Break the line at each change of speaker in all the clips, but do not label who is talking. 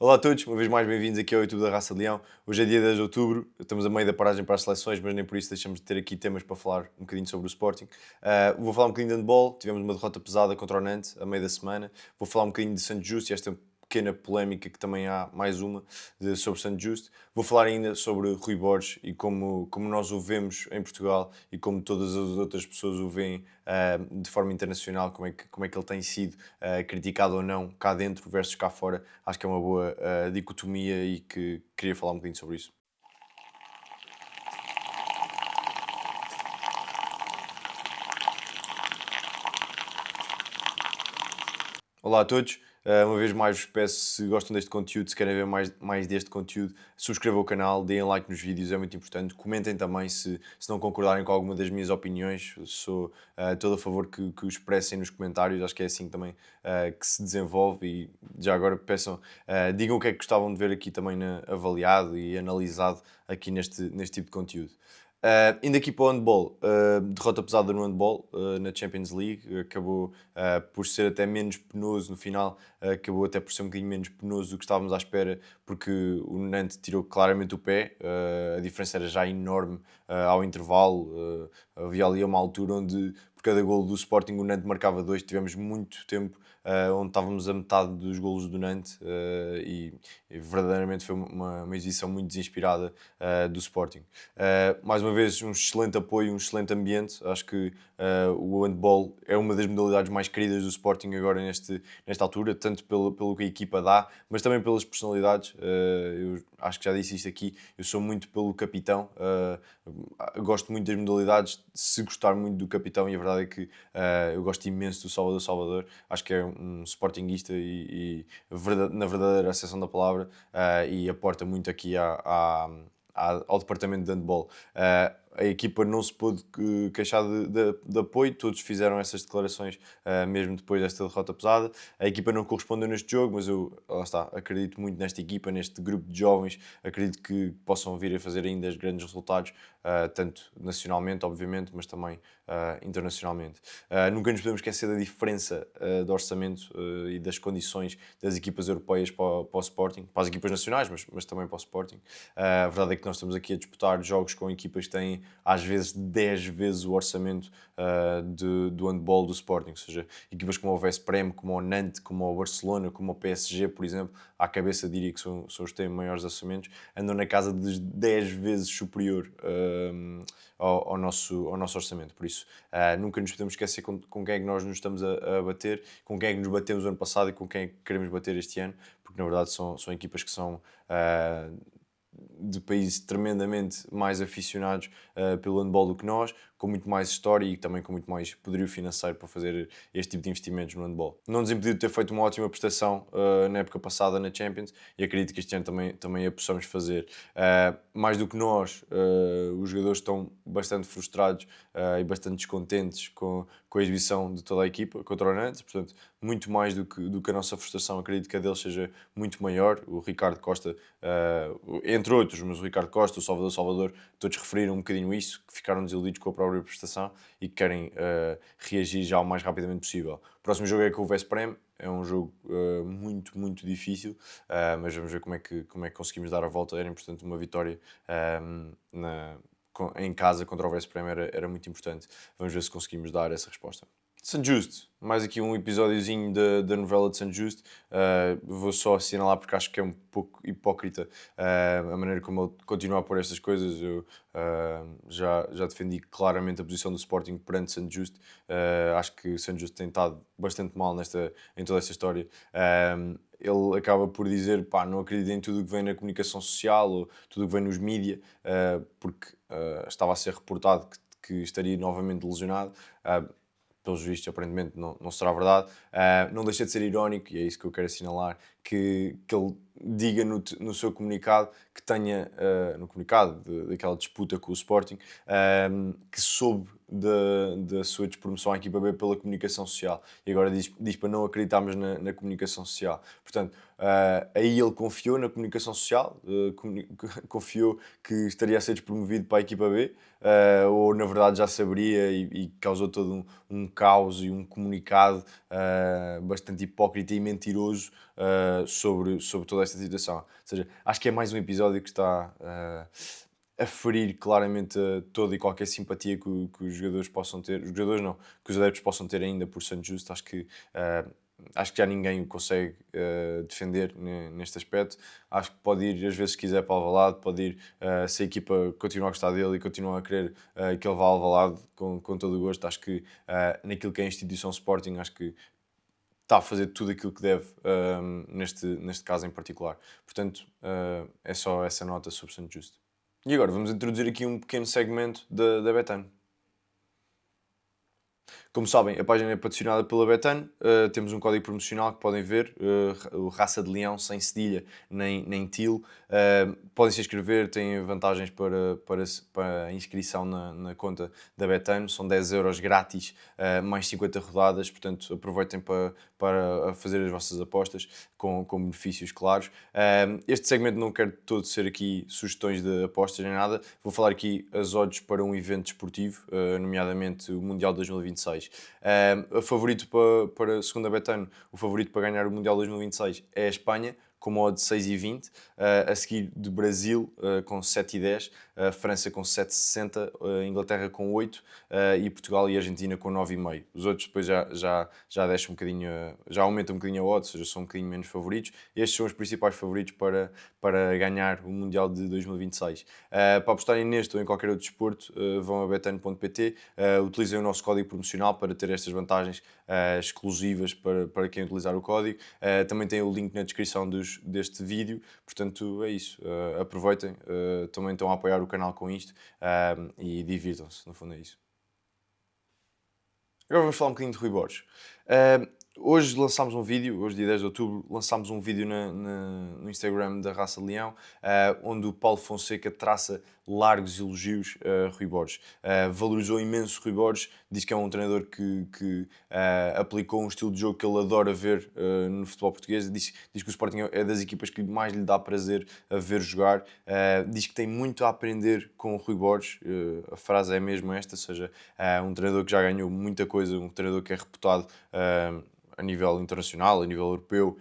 Olá a todos, uma vez mais bem-vindos aqui ao YouTube da Raça de Leão. Hoje é dia 10 de outubro, estamos a meio da paragem para as seleções, mas nem por isso deixamos de ter aqui temas para falar um bocadinho sobre o Sporting. Vou falar um bocadinho de handball, tivemos uma derrota pesada contra o Nantes a meio da semana. Vou falar um bocadinho de Santo Justo e esta pequena polémica que também há, mais uma, sobre Santo Justo. Vou falar ainda sobre Rui Borges e como nós o vemos em Portugal e como todas as outras pessoas o veem de forma internacional, como é que ele tem sido criticado ou não cá dentro versus cá fora. Acho que é uma boa dicotomia e que queria falar um bocadinho sobre isso. Olá a todos, uma vez mais vos peço, se gostam deste conteúdo, se querem ver mais deste conteúdo, subscrevam o canal, deem like nos vídeos, é muito importante. Comentem também se não concordarem com alguma das minhas opiniões, sou todo a favor que o expressem nos comentários, acho que é assim também que se desenvolve. E já agora peçam, digam o que é que gostavam de ver aqui também avaliado e analisado aqui neste tipo de conteúdo. Indo aqui para o handball, derrota pesada no handball na Champions League, acabou por ser até menos penoso no final, acabou até por ser um bocadinho menos penoso do que estávamos à espera, porque o Nantes tirou claramente o pé, a diferença era já enorme ao intervalo, havia ali uma altura onde por cada golo do Sporting o Nantes marcava dois, tivemos muito tempo onde estávamos a metade dos golos do Nantes e verdadeiramente foi uma exibição muito desinspirada do Sporting. Mais uma vez, um excelente apoio, um excelente ambiente. Acho que o handball é uma das modalidades mais queridas do Sporting agora nesta altura, tanto pelo que a equipa dá, mas também pelas personalidades. Eu acho que já disse isto aqui, eu sou muito pelo capitão, gosto muito das modalidades, se gostar muito do capitão, e a verdade é que eu gosto imenso do Salvador Salvador, acho que é um sportinguista na verdadeira acessão da palavra, e aporta muito aqui ao departamento de handball. A equipa não se pôde queixar de apoio, todos fizeram essas declarações mesmo depois desta derrota pesada. A equipa não correspondeu neste jogo, mas eu, lá está, acredito muito nesta equipa, neste grupo de jovens, acredito que possam vir a fazer ainda grandes resultados, tanto nacionalmente, obviamente, mas também internacionalmente. Nunca nos podemos esquecer da diferença do orçamento e das condições das equipas europeias para o Sporting, para as equipas nacionais, mas também para o Sporting. A verdade é que nós estamos aqui a disputar jogos com equipas que têm às vezes 10 vezes o orçamento do handball do Sporting, ou seja, equipas como o Veszprém, como o Nantes, como o Barcelona, como o PSG, por exemplo, à cabeça diria que são os que têm maiores orçamentos, andam na casa de 10 vezes superior ao nosso orçamento. Por isso, nunca nos podemos esquecer com quem é que nós nos estamos a bater, com quem é que nos batemos o ano passado e com quem é que queremos bater este ano, porque na verdade são equipas que são de países tremendamente mais aficionados pelo handball do que nós, com muito mais história e também com muito mais poderio financeiro para fazer este tipo de investimentos no handball. Não nos impediu de ter feito uma ótima prestação na época passada na Champions e acredito que este ano também a possamos fazer. Mais do que nós, os jogadores estão bastante frustrados e bastante descontentes com a exibição de toda a equipa contra o Nantes, portanto, muito mais do que a nossa frustração, acredito que a deles seja muito maior. O Ricardo Costa, entre outros, mas o Ricardo Costa, o Salvador Salvador, todos referiram um bocadinho isso, que ficaram desiludidos com a própria prestação e que querem reagir já o mais rapidamente possível. O próximo jogo é com o Veszprém, é um jogo muito, muito difícil, mas vamos ver como é que conseguimos dar a volta. Era importante uma vitória em casa contra o Veszprém, era muito importante. Vamos ver se conseguimos dar essa resposta. Santo Justo, mais aqui um episódiozinho da novela de Santo Justo. Vou só assinalar porque acho que é um pouco hipócrita a maneira como ele continua a pôr estas coisas. Eu já defendi claramente a posição do Sporting perante Santo Justo. Acho que Santo Justo tem estado bastante mal em toda esta história. Ele acaba por dizer, pá, não acredito em tudo o que vem na comunicação social ou tudo o que vem nos mídias, porque estava a ser reportado que estaria novamente lesionado. Pelos vistos, aparentemente não será verdade. Não deixa de ser irónico, e é isso que eu quero assinalar, que ele diga no seu comunicado que tenha, no comunicado daquela disputa com o Sporting, que soube da sua despromoção à equipa B pela comunicação social. E agora diz para não acreditarmos na comunicação social. Portanto, aí ele confiou na comunicação social, confiou que estaria a ser despromovido para a equipa B, ou na verdade já saberia e causou todo um caos e um comunicado bastante hipócrita e mentiroso sobre toda esta situação. Ou seja, acho que é mais um episódio que está a ferir claramente toda e qualquer simpatia que os jogadores possam ter, os jogadores não, que os adeptos possam ter ainda por Santo Justo. Acho que já ninguém o consegue defender neste aspecto. Acho que pode ir, às vezes, se quiser, para Alvalade, pode ir, se a equipa continuar a gostar dele e continuar a querer que ele vá ao Alvalade com todo o gosto. Acho que naquilo que é a instituição Sporting, acho que está a fazer tudo aquilo que deve neste caso em particular. Portanto, é só essa nota sobre Santo Justo. E agora vamos introduzir aqui um pequeno segmento da Betano. Como sabem, a página é patrocinada pela Betano. Temos um código promocional que podem ver, o Raça de Leão, sem cedilha nem til. Podem se inscrever, têm vantagens para a inscrição na conta da Betano. São 10€ grátis, mais 50 rodadas. Portanto, aproveitem para fazer as vossas apostas com benefícios claros. Este segmento não quero todo ser aqui sugestões de apostas nem nada. Vou falar aqui as odds para um evento desportivo, nomeadamente o Mundial 2026. O favorito segundo a Betano, o favorito para ganhar o Mundial 2026 é a Espanha, com uma odd de 6,20, a seguir de Brasil com 7,10, França com 7,60, Inglaterra com 8 e Portugal e Argentina com 9,5. Os outros depois já deixam um bocadinho, já aumentam um bocadinho a odd, ou seja, são um bocadinho menos favoritos. Estes são os principais favoritos para ganhar o Mundial de 2026. Para apostarem neste ou em qualquer outro desporto, vão a betano.pt, utilizem o nosso código promocional para ter estas vantagens exclusivas para quem utilizar o código. Também tem o link na descrição deste vídeo, portanto é isso. Aproveitem, também estão a apoiar o canal com isto e divirtam-se, no fundo é isso. Agora vamos falar um bocadinho de Rui Borges. Hoje lançámos um vídeo, hoje dia 10 de outubro, lançámos um vídeo no Instagram da Raça de Leão, onde o Paulo Fonseca traça largos elogios a Rui Borges. Valorizou imenso Rui Borges, diz que é um treinador que aplicou um estilo de jogo que ele adora ver no futebol português, diz que o Sporting é das equipas que mais lhe dá prazer a ver jogar, diz que tem muito a aprender com o Rui Borges, a frase é mesmo esta, ou seja, um treinador que já ganhou muita coisa, um treinador que é reputado a nível internacional, a nível europeu,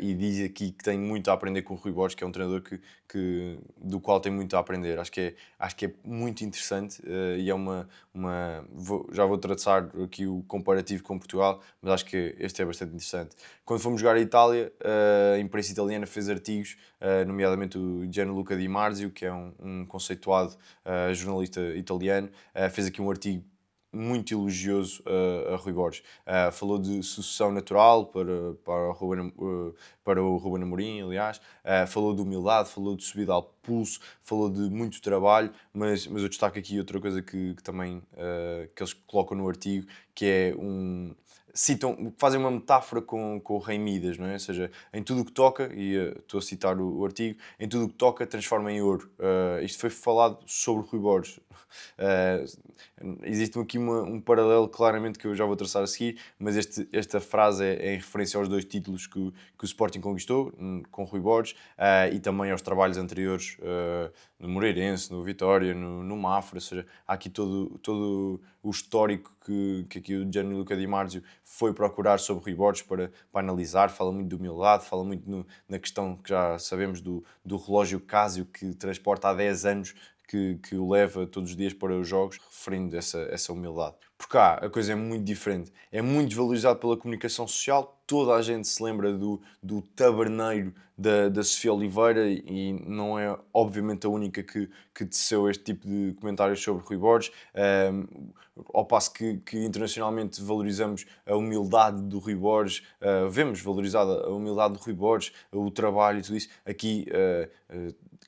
e diz aqui que tem muito a aprender com o Rui Borges, que é um treinador do qual tem muito a aprender. Acho que é muito interessante e é já vou traçar aqui o comparativo com Portugal, mas acho que este é bastante interessante. Quando fomos jogar a Itália, a imprensa italiana fez artigos, nomeadamente o Gianluca Di Marzio, que é um conceituado jornalista italiano, fez aqui um artigo muito elogioso a Rui Borges. Falou de sucessão natural para o Ruben Amorim, aliás. Falou de humildade, falou de subida ao pulso, falou de muito trabalho, mas eu destaco aqui outra coisa que também que eles colocam no artigo, que é fazem uma metáfora com o Rei Midas, não é? Ou seja, em tudo o que toca, e estou a citar o artigo, em tudo o que toca transforma em ouro. Isto foi falado sobre Rui Borges. Existe aqui um paralelo claramente que eu já vou traçar a seguir, mas esta frase é em referência aos 2 títulos que o Sporting conquistou com o Rui Borges e também aos trabalhos anteriores no Moreirense, no Vitória, no Mafra, ou seja, há aqui todo o histórico que aqui o Gianluca Di Marzio foi procurar sobre Rui Borges para analisar. Fala muito de humildade, fala muito na questão que já sabemos do relógio Casio que transporta há 10 anos que o leva todos os dias para os jogos, referindo essa humildade. Por cá, a coisa é muito diferente. É muito desvalorizado pela comunicação social. Toda a gente se lembra do taberneiro da Sofia Oliveira e não é, obviamente, a única que teceu este tipo de comentários sobre Rui Borges. Ao passo que internacionalmente valorizamos a humildade do Rui Borges, vemos valorizada a humildade do Rui Borges, o trabalho e tudo isso. Aqui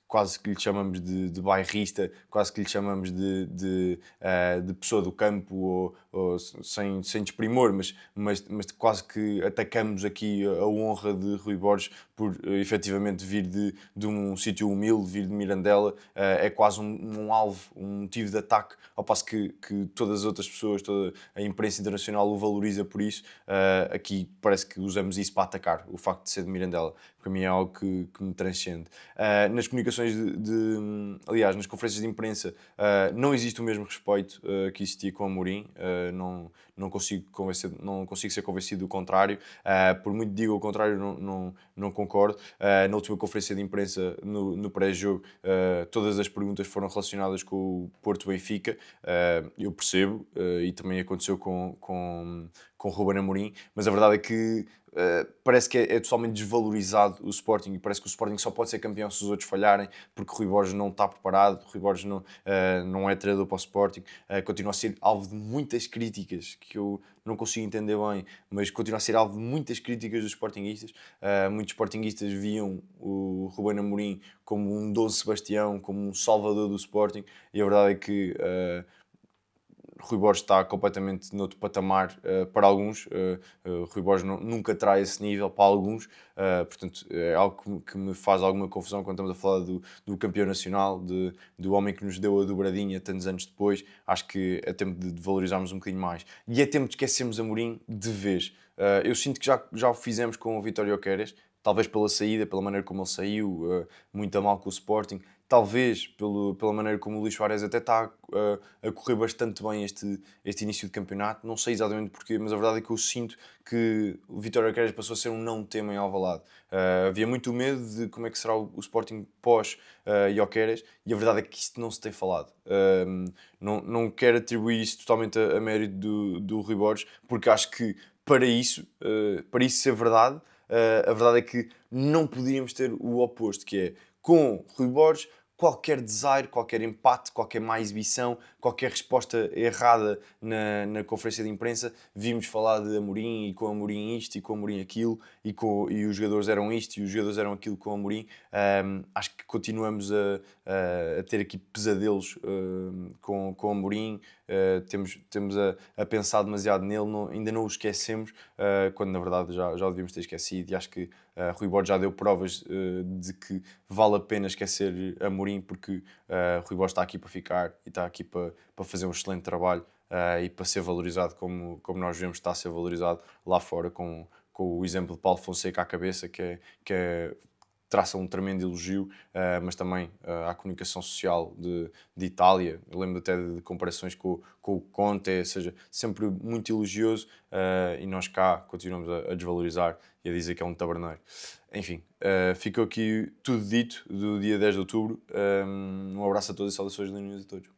quase que lhe chamamos de bairrista, quase que lhe chamamos de pessoa do campo, ou sem desprimor, mas quase que atacamos aqui a honra de Rui Borges por efetivamente vir de um sítio humilde, vir de Mirandela, é quase um alvo, um motivo de ataque, ao passo que todas as outras pessoas, toda a imprensa internacional o valoriza por isso. Aqui parece que usamos isso para atacar, o facto de ser de Mirandela. Para mim é algo que me transcende. Nas comunicações aliás, nas conferências de imprensa, não existe o mesmo respeito que existia com o Amorim. Não consigo ser convencido do contrário. Por muito digo o contrário, não concordo. Na última conferência de imprensa, no pré-jogo, todas as perguntas foram relacionadas com o Porto Benfica. Eu percebo, e também aconteceu com Ruben Amorim, mas a verdade é que parece que é totalmente desvalorizado o Sporting, e parece que o Sporting só pode ser campeão se os outros falharem, porque o Rui Borges não está preparado, o Rui Borges não é treinador para o Sporting, continua a ser alvo de muitas críticas que eu não consigo entender bem, mas continua a ser alvo de muitas críticas dos sportinguistas. Muitos sportinguistas viam o Ruben Amorim como um Dom Sebastião, como um salvador do Sporting, e a verdade é que Rui Borges está completamente noutro patamar para alguns. Rui Borges nunca terá esse nível para alguns. Portanto, é algo que me faz alguma confusão quando estamos a falar do campeão nacional, do homem que nos deu a dobradinha tantos anos depois. Acho que é tempo de valorizarmos um bocadinho mais. E é tempo de esquecermos Amorim de vez. Eu sinto que já o fizemos com o Vitório Oqueras, talvez pela saída, pela maneira como ele saiu, muito a mal com o Sporting. Talvez pela maneira como o Luís Soares até está a correr bastante bem este início de campeonato. Não sei exatamente porquê, mas a verdade é que eu sinto que o Vitória Oqueras passou a ser um não-tema em Alvalade. Havia muito medo de como é que será o Sporting pós Oqueras, e a verdade é que isto não se tem falado. Não quero atribuir isso totalmente a mérito do Rui Borges, porque acho que para isso ser verdade, a verdade é que não podíamos ter o oposto, que é com Rui Borges, qualquer desaire, qualquer empate, qualquer má exibição, qualquer resposta errada na conferência de imprensa, vimos falar de Amorim, e com Amorim isto, e com Amorim aquilo, e os jogadores eram isto, e os jogadores eram aquilo com Amorim. Acho que continuamos a ter aqui pesadelos com Amorim. Temos a pensar demasiado nele, ainda não o esquecemos, quando na verdade já o devíamos ter esquecido, e acho que Rui Borges já deu provas de que vale a pena esquecer Amorim, porque Rui Borges está aqui para ficar, e está aqui para fazer um excelente trabalho, e para ser valorizado como nós vemos que está a ser valorizado lá fora, com o exemplo de Paulo Fonseca à cabeça, que traça um tremendo elogio, mas também à comunicação social de Itália. Eu lembro até de comparações com o Conte, ou seja, sempre muito elogioso, e nós cá continuamos a desvalorizar e a dizer que é um taberneiro. Enfim, ficou aqui tudo dito do dia 10 de outubro. Um abraço a todos e saudações leoninas a todos.